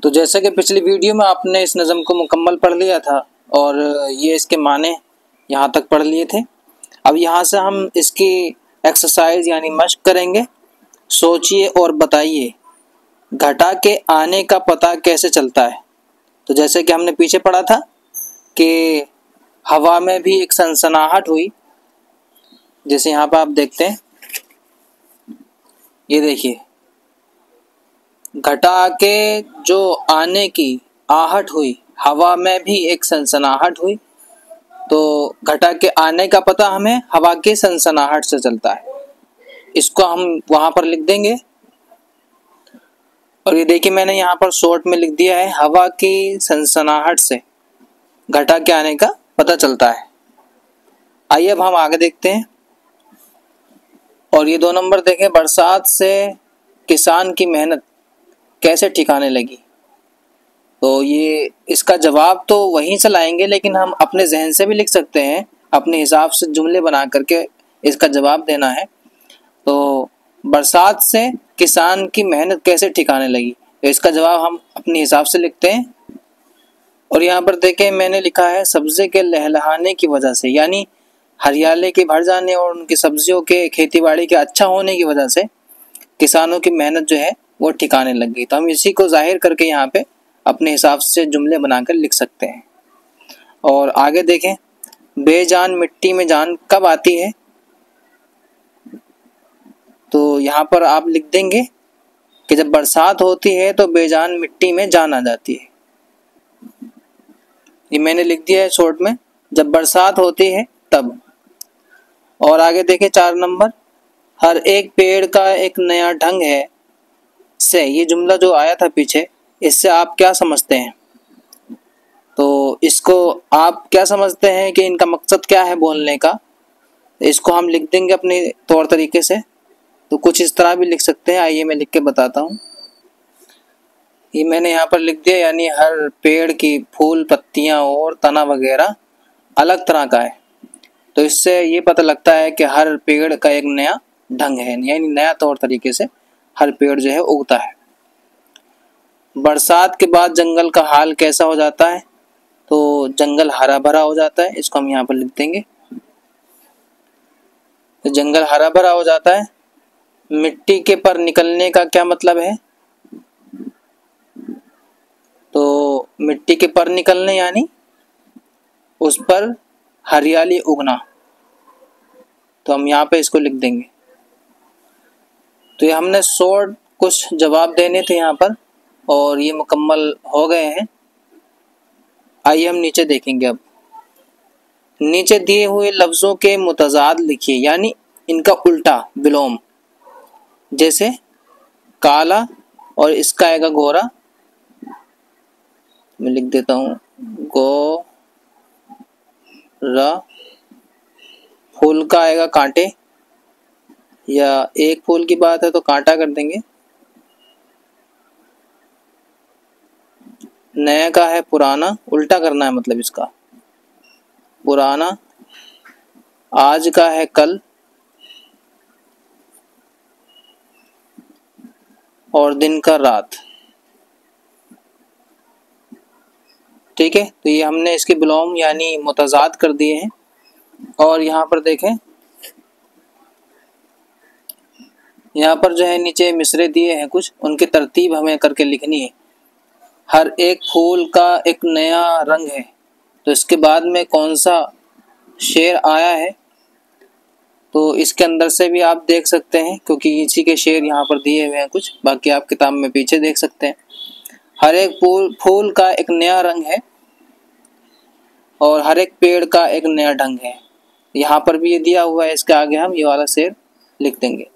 तो जैसा कि पिछली वीडियो में आपने इस नज़म को मुकम्मल पढ़ लिया था और ये इसके माने यहाँ तक पढ़ लिए थे। अब यहाँ से हम इसकी एक्सरसाइज यानी मश्क करेंगे। सोचिए और बताइए, घटा के आने का पता कैसे चलता है। तो जैसे कि हमने पीछे पढ़ा था कि हवा में भी एक सनसनाहट हुई, जैसे यहाँ पर आप देखते हैं, ये देखिए, घटा के जो आने की आहट हुई, हवा में भी एक सनसनाहट हुई। तो घटा के आने का पता हमें हवा की सनसनाहट से चलता है। इसको हम वहां पर लिख देंगे। और ये देखिए, मैंने यहाँ पर शॉर्ट में लिख दिया है, हवा की सनसनाहट से घटा के आने का पता चलता है। आइए अब हम आगे देखते हैं। और ये 2 नंबर देखें, बरसात से किसान की मेहनत कैसे ठिकाने लगी। तो ये इसका जवाब तो वहीं से लाएंगे, लेकिन हम अपने जहन से भी लिख सकते हैं, अपने हिसाब से जुमले बना करके इसका जवाब देना है। तो बरसात से किसान की मेहनत कैसे ठिकाने लगी, तो इसका जवाब हम अपने हिसाब से लिखते हैं। और यहाँ पर देखें, मैंने लिखा है सब्जे के लहलहाने की वजह से, यानी हरियाली के भर जाने और उनकी सब्जियों के खेती बाड़ी के अच्छा होने की वजह से किसानों की मेहनत जो है वो ठिकाने लग गई। तो हम इसी को जाहिर करके यहाँ पे अपने हिसाब से जुमले बनाकर लिख सकते हैं। और आगे देखें, बेजान मिट्टी में जान कब आती है। तो यहाँ पर आप लिख देंगे कि जब बरसात होती है तो बेजान मिट्टी में जान आ जाती है। ये मैंने लिख दिया है शॉर्ट में, जब बरसात होती है तब। और आगे देखें 4 नंबर, हर एक पेड़ का एक नया ढंग है से, ये जुमला जो आया था पीछे, इससे आप क्या समझते हैं। तो इसको आप क्या समझते हैं कि इनका मकसद क्या है बोलने का, इसको हम लिख देंगे अपने तौर तरीके से। तो कुछ इस तरह भी लिख सकते हैं। आइए मैं लिख के बताता हूँ। ये मैंने यहाँ पर लिख दिया, यानी हर पेड़ की फूल, पत्तियाँ और तना वगैरह अलग तरह का है। तो इससे ये पता लगता है कि हर पेड़ का एक नया ढंग है, यानी नया तौर तरीके से हर पेड़ जो है उगता है। बरसात के बाद जंगल का हाल कैसा हो जाता है। तो जंगल हरा भरा हो जाता है, इसको हम यहाँ पर लिख देंगे। तो जंगल हरा भरा हो जाता है। मिट्टी के पर निकलने का क्या मतलब है। तो मिट्टी के पर निकलने यानी उस पर हरियाली उगना। तो हम यहाँ पे इसको लिख देंगे। तो ये हमने शॉर्ट कुछ जवाब देने थे यहाँ पर, और ये मुकम्मल हो गए हैं। आइए हम नीचे देखेंगे। अब नीचे दिए हुए लफ्ज़ों के मुतज़ाद लिखिए, यानी इनका उल्टा विलोम। जैसे काला और इसका आएगा गोरा। मैं लिख देता हूँ, गो रा। फूल का आएगा कांटे, या एक फूल की बात है तो कांटा कर देंगे। नया का है पुराना, उल्टा करना है मतलब इसका, पुराना। आज का है कल, और दिन का रात। ठीक है, तो ये हमने इसके विलोम यानी मुतज़ाद कर दिए हैं। और यहाँ पर देखें, यहाँ पर जो है नीचे मिसरे दिए हैं कुछ, उनकी तरतीब हमें करके लिखनी है। हर एक फूल का एक नया रंग है, तो इसके बाद में कौन सा शेर आया है। तो इसके अंदर से भी आप देख सकते हैं, क्योंकि इसी के शेर यहाँ पर दिए हुए हैं कुछ, बाकी आप किताब में पीछे देख सकते हैं। हर एक फूल का एक नया रंग है और हर एक पेड़ का एक नया ढंग है। यहाँ पर भी ये दिया हुआ है, इसके आगे हम ये वाला शेर लिख देंगे।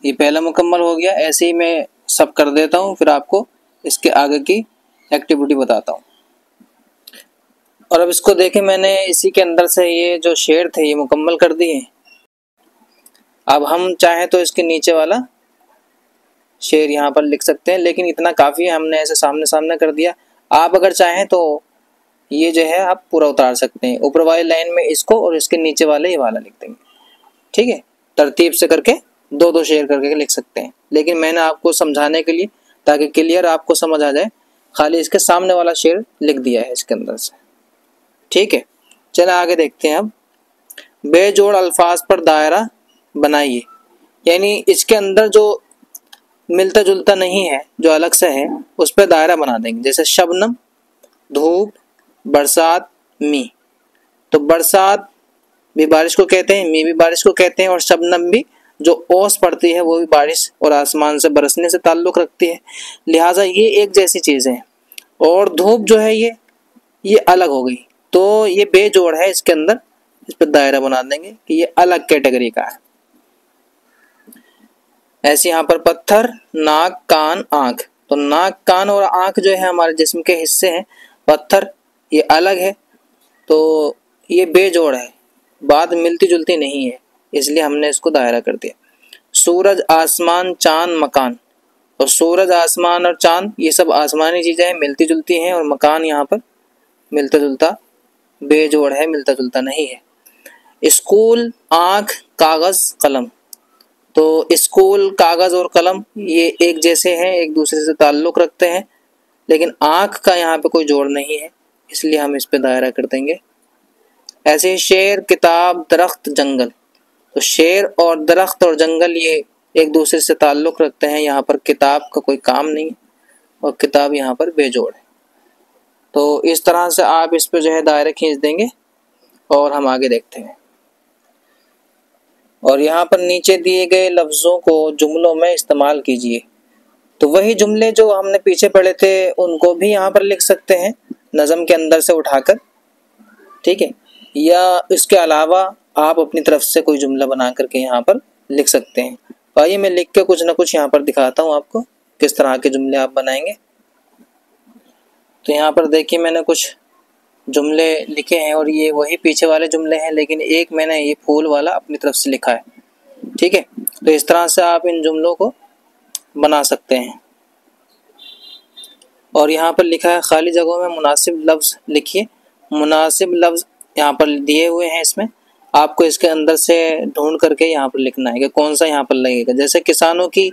ये पहला मुकम्मल हो गया। ऐसे ही मैं सब कर देता हूँ, फिर आपको इसके आगे की एक्टिविटी बताता हूँ। और अब इसको देखें, मैंने इसी के अंदर से ये जो शेर थे ये मुकम्मल कर दिए। अब हम चाहें तो इसके नीचे वाला शेर यहाँ पर लिख सकते हैं, लेकिन इतना काफ़ी है, हमने ऐसे सामने सामने कर दिया। आप अगर चाहें तो ये जो है आप पूरा उतार सकते हैं। ऊपर वाली लाइन में इसको और इसके नीचे वाले ये वाला लिख देंगे। ठीक है, तरतीब से करके 2-2 शेर करके लिख सकते हैं, लेकिन मैंने आपको समझाने के लिए ताकि क्लियर आपको समझ आ जाए। खाली इसके सामने वाला शेर लिख दिया है इसके अंदर से, ठीक है। चलो आगे देखते हैं अब। बेजोड़ अल्फाज पर दायरा बनाइए, यानी इसके अंदर जो मिलता जुलता नहीं है, जो अलग से है, उस पर दायरा बना देंगे। जैसे शबनम, धूप, बरसात, मी। तो बरसात भी बारिश को कहते हैं, मी भी बारिश को कहते हैं, और शबनम भी जो ओस पड़ती है वो भी बारिश और आसमान से बरसने से ताल्लुक रखती है। लिहाजा ये एक जैसी चीजें हैं। और धूप जो है ये अलग हो गई, तो ये बेजोड़ है इसके अंदर, इस पर दायरा बना देंगे कि ये अलग कैटेगरी का है। ऐसे यहाँ पर पत्थर, नाक, कान, आंख। तो नाक, कान और आंख जो है हमारे जिस्म के हिस्से हैं। पत्थर ये अलग है, तो ये बेजोड़ है, बात मिलती जुलती नहीं है, इसलिए हमने इसको दायरा कर दिया। सूरज, आसमान, चांद, मकान। और सूरज, आसमान और चांद ये सब आसमानी चीजें हैं, मिलती जुलती हैं, और मकान यहाँ पर मिलता जुलता बेजोड़ है, मिलता जुलता नहीं है। स्कूल, आंख, कागज, कलम। तो स्कूल, कागज और कलम ये एक जैसे हैं, एक दूसरे से ताल्लुक रखते हैं, लेकिन आंख का यहाँ पे कोई जोड़ नहीं है, इसलिए हम इस पे दायरा कर देंगे। ऐसे ही शेर, किताब, दरख्त, जंगल। तो शेर और दरख्त और जंगल ये एक दूसरे से ताल्लुक रखते हैं, यहाँ पर किताब का कोई काम नहीं है और किताब यहाँ पर बेजोड़ है। तो इस तरह से आप इस पे जो है दायरे खींच देंगे और हम आगे देखते हैं। और यहाँ पर नीचे दिए गए लफ्ज़ों को जुमलों में इस्तेमाल कीजिए। तो वही जुमले जो हमने पीछे पढ़े थे उनको भी यहाँ पर लिख सकते हैं नज़म के अंदर से उठाकर, ठीक है, या इसके अलावा आप अपनी तरफ से कोई जुमला बना करके यहाँ पर लिख सकते हैं। आइए मैं लिख के कुछ ना कुछ यहाँ पर दिखाता हूँ आपको किस तरह के जुमले आप बनाएंगे। तो यहाँ पर देखिए मैंने कुछ जुमले लिखे हैं और ये वही पीछे वाले जुमले हैं, लेकिन एक मैंने ये फूल वाला अपनी तरफ से लिखा है, ठीक है। तो इस तरह से आप इन जुमलों को बना सकते हैं। और यहाँ पर लिखा है खाली जगहों में मुनासिब लफ्ज़ लिखिए। मुनासिब लफ्ज़ यहाँ पर दिए हुए हैं, इसमें आपको इसके अंदर से ढूंढ करके यहाँ पर लिखना है कि कौन सा यहाँ पर लगेगा। जैसे किसानों की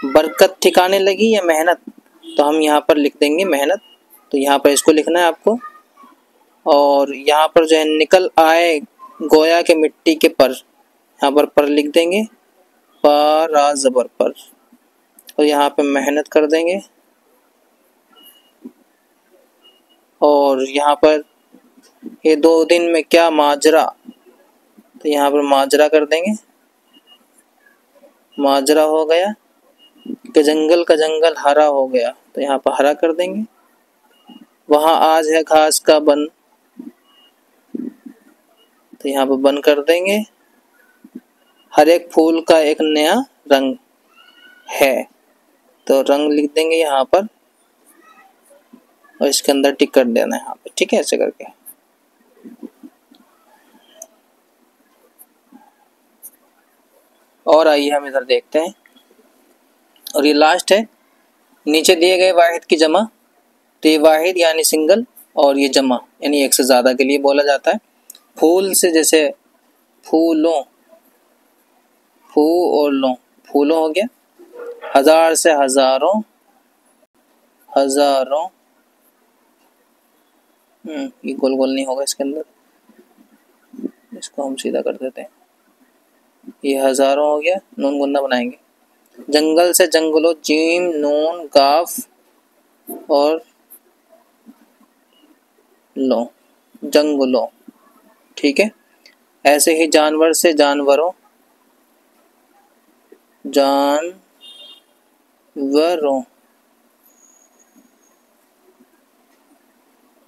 बरकत ठिकाने लगी या मेहनत, तो हम यहाँ पर लिख देंगे मेहनत, तो यहाँ पर इसको लिखना है आपको। और यहाँ पर जो है निकल आए गोया के मिट्टी के पर, यहाँ पर लिख देंगे, पर ज़बर पर, और यहाँ पे मेहनत कर देंगे। और यहाँ पर ये 2 दिन में क्या माजरा, तो यहाँ पर माजरा कर देंगे, माजरा हो गया। कि जंगल का जंगल हरा हो गया, तो यहाँ पर हरा कर देंगे। वहाँ आज है घास का बन, तो यहाँ पर बन कर देंगे। हर एक फूल का एक नया रंग है, तो रंग लिख देंगे यहाँ पर और इसके अंदर टिक कर देना है यहाँ पे, ठीक है, ऐसे करके। और आइए हम इधर देखते हैं। और ये लास्ट है, नीचे दिए गए वाहिद की जमा। तो ये वाहिद यानी सिंगल और ये जमा यानी एक से ज़्यादा के लिए बोला जाता है। फूल से जैसे फूलों, फू और लो, फूलों हो गया। हजार से हजारों, हजारों, ये गोल गोल नहीं होगा इसके अंदर, इसको हम सीधा कर देते हैं। ये हजारों हो गया, नून गुन्ना बनाएंगे। जंगल से जंगलों, जीम, नून, गाफ और लो, जंगलों, ठीक है। ऐसे ही जानवर से जानवरों, जानवरों।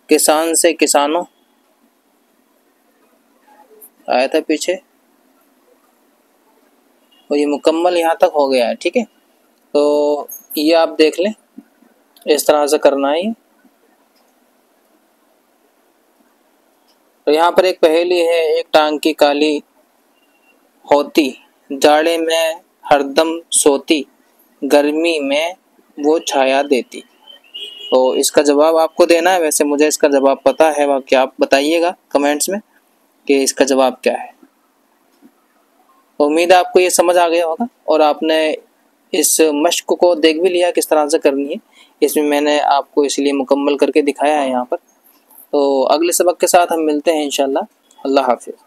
किसान से किसानों, आया था पीछे, और ये मुकम्मल यहाँ तक हो गया है, ठीक है। तो ये आप देख लें, इस तरह से करना है। तो यहाँ पर एक पहेली है, एक टांग की काली होती, जाड़े में हरदम सोती, गर्मी में वो छाया देती। तो इसका जवाब आपको देना है। वैसे मुझे इसका जवाब पता है, बाकी आप बताइएगा कमेंट्स में कि इसका जवाब क्या है। तो उम्मीद है आपको ये समझ आ गया होगा और आपने इस मश्क को देख भी लिया किस तरह से करनी है, इसमें मैंने आपको इसलिए मुकम्मल करके दिखाया है यहाँ पर। तो अगले सबक के साथ हम मिलते हैं इंशाल्लाह। अल्लाह हाफिज़।